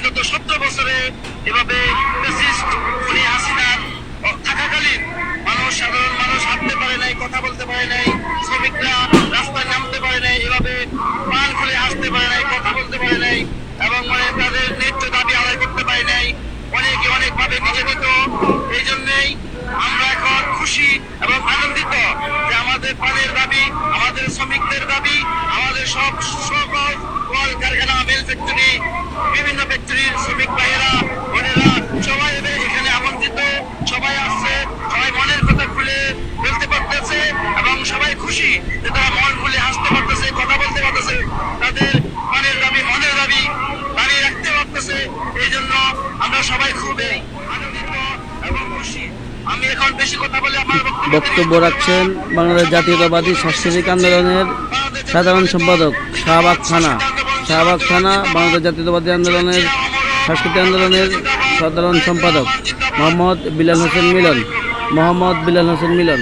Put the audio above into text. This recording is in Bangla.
বিগত 17 বছরে এভাবে ফ্যাসিস্ট খুনি হাসিনার থাকাকালীন সাধারণ মানুষ হাঁটতে পারে নাই, কথা বলতে পারে নাই, শ্রমিকরা রাস্তায় নামতে পারে নাই, এভাবে পান খুলে হাসতে পারে নাই, কথা বলতে পারে নাই, এবং তাদের ন্যায্য দাবি আদায় করতে পারে নাই। অনেকে অনেকভাবে নির্যাতিত। এই জন্যই আমরা এখন খুশি এবং আনন্দিত যে আমাদের পানের দাবি, আমাদের শ্রমিকদের দাবি, আমাদের সব সকল কল কারখানা, মিল ফ্যাক্টরি, বিভিন্ন ফ্যাক্টরির শ্রমিক ভাইয়েরা বোনেরা সবাই এখানে আমন্ত্রিত, সবাই আসছে, সবাই মনের কথা খুলে বলতে পারতেছে এবং সবাই খুশি যে তারা মন খুলে হাসতে পারতেছে, কথা বলতে পারতেছে, তাদের পানের দাবি, মনের দাবি দাঁড়িয়ে রাখতে পারতেছে। এই জন্য আমরা সবাই খুবই আনন্দিত এবং খুশি। আমি এখন বেশি কথা বলে আমার বক্তব্য রাখছেন বাংলাদেশ জাতীয়তাবাদী সাংস্কৃতিক আন্দোলনের সাধারণ সম্পাদক শাহবাগ থানা বাংলাদেশ জাতীয়তাবাদী আন্দোলনের সাংস্কৃতিক আন্দোলনের সাধারণ সম্পাদক মোহাম্মদ বিলাল হোসেন মিলন।